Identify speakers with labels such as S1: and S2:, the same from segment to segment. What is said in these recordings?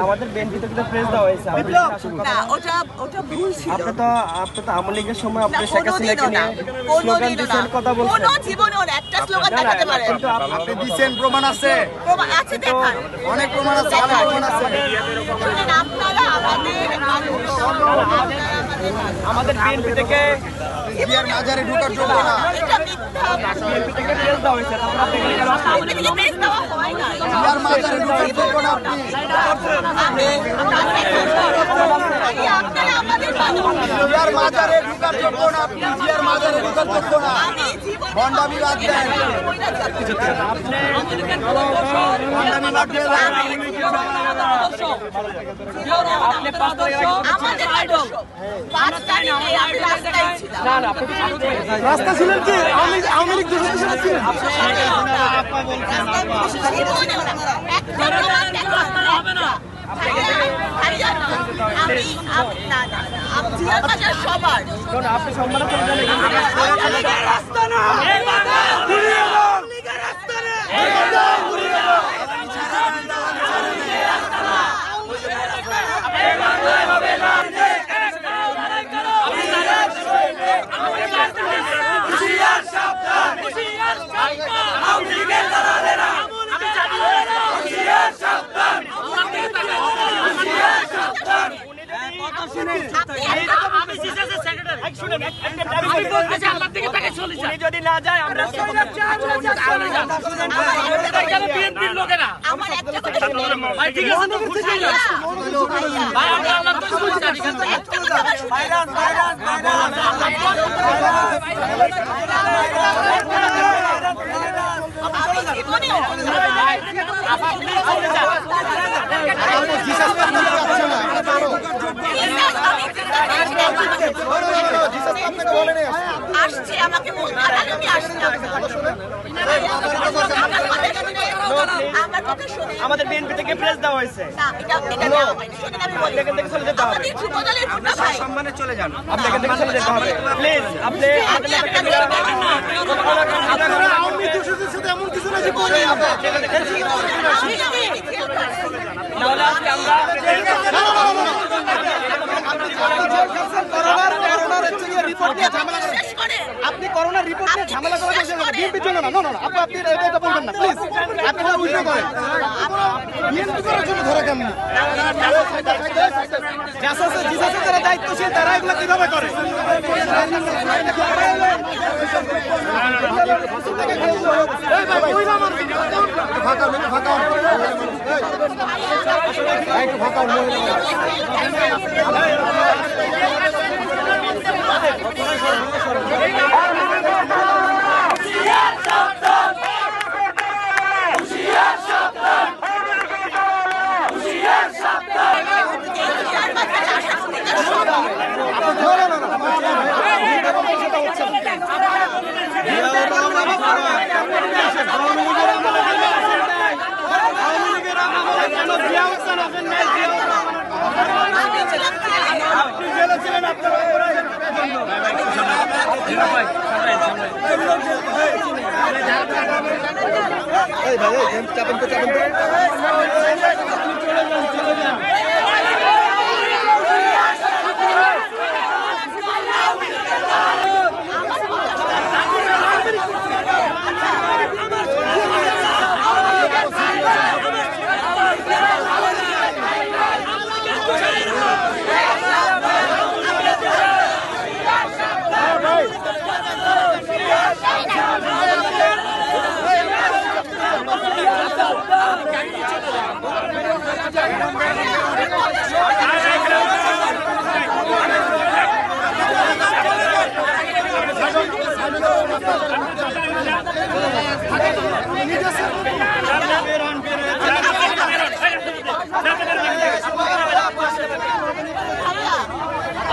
S1: আমাদের বিএনপিতে কিন্তু প্রেস দেওয়া হয়েছে।
S2: না ওটা ভুল ছিল।
S1: আপনি তো আওয়ামী লীগের সময় আপনি শেখ হাসিনাকে নিয়ে স্লোগান দিয়েছেন, কথা বলছেন।
S2: কোনো জীবনেও না, একটা স্লোগান দেখাতে পারেন।
S1: কিন্তু
S3: আপনি দিবেন, প্রমাণ আছে,
S2: প্রমাণ আছে, দেখান।
S3: অনেক প্রমাণ আছে, ভালো প্রমাণ আছে।
S2: শুনেন, আপনারা
S1: আমাদের বিএনপি থেকে
S3: জিয়ার মাজারে ঢোকার যোগ্য না।
S2: এটা মিথ্যা।
S1: বিএনপি থেকে প্রেস দেওয়া হয়েছে, তারপর আপনি এখানে কেন আসছেন?
S2: আমাদের থেকে প্রেস দেওয়া হয় না।
S3: জিয়ার মাজারে ঢোকার যোগ্য না আপনি।
S2: আপনারা আমাদের মানুষ।
S3: জিয়ার মাজারে ঢোকার যোগ্য না আপনি, জিয়ার মাজারে ঢোকার যোগ্য না।
S2: আমি জীবনে
S3: ভণ্ডামি বাদ দেন, ভণ্ডামি বাদ দেন।
S1: আপনি 5 তারিখ আগে
S2: আমাদের আদর্শ 5 তারিখে আমি রাস্তায় ছিলাম।
S1: না আপনি তো শান্ত হয়ে গেছেন।
S3: রাস্তা ছিলেন কি? আওয়ামী লীগ দোষী ছিলেন?
S2: জীবনেও না। একটা প্রমাণ দেখান, একটা। সবার
S1: কারণ আপনি সম্মান করে
S2: রাস্তা না,
S1: যদি না যায় আমরা
S2: আমার একটা কথা শুনুন। আসছে আমাকে বলতে আমি আসলাম। আমার কথা শুনে
S1: আমাদের বিএনপি থেকে প্রেস দেওয়া হয়েছে।
S2: না, এটা দেওয়া হয়নি। শুনুন, আমি বলি,
S1: এখান থেকে চলে যেতে হবে।
S2: আমাদের যুবদলের মুন্না ভাই
S1: সম্মানে চলে যান, আপনি এখান থেকে চলে যেতে হবে প্লিজ। আপনি
S3: আওয়ামী লীগ দোষীদের সাথে এমন কিছু না যে বলে
S1: নাহলে আজকে আমরা
S3: আপনি করোনা রিপোর্ট নিয়ে ঝামেলা করার বিএনপির জন্য না। না না, আপনি এটা বলবেন না প্লিজ। আপনি উল্টো করেন, বিএনপি করার জন্য ধরে কেমন যারা দায়িত্বশীল তারা এগুলো কিভাবে করে?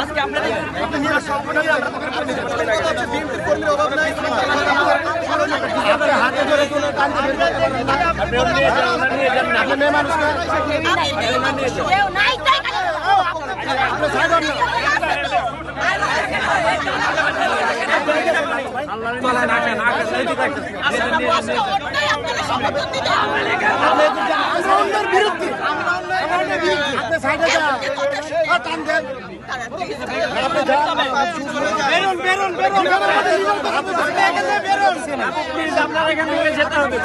S1: আজকে আপনাদের
S3: অভাব নাই, হাতে ধরে কোনো কান্দে মেয়ে মানুষ বিরুদ্ধে সাইডে যান আর টান দেন বেরোন বেরোন বেরোন বেরোন প্লিজ আপনারা এখান থেকে যেতে হবে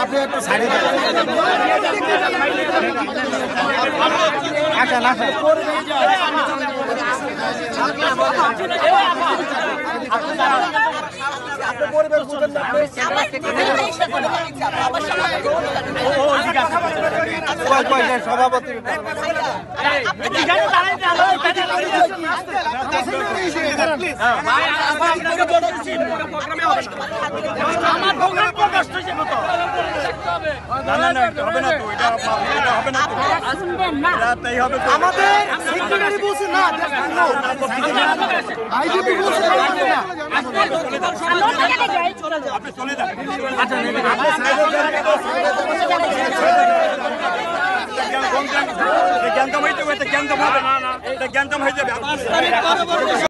S3: আপনি একটু সাইডে যান আসেন আসেন সভাপতি আমাদের সেক্রেটারি বলছে না আইজিপি বলছে
S4: জ্ঞানতম হয়ে যাবে জ্ঞানতম হবে না জ্ঞানতম হয়ে যাবে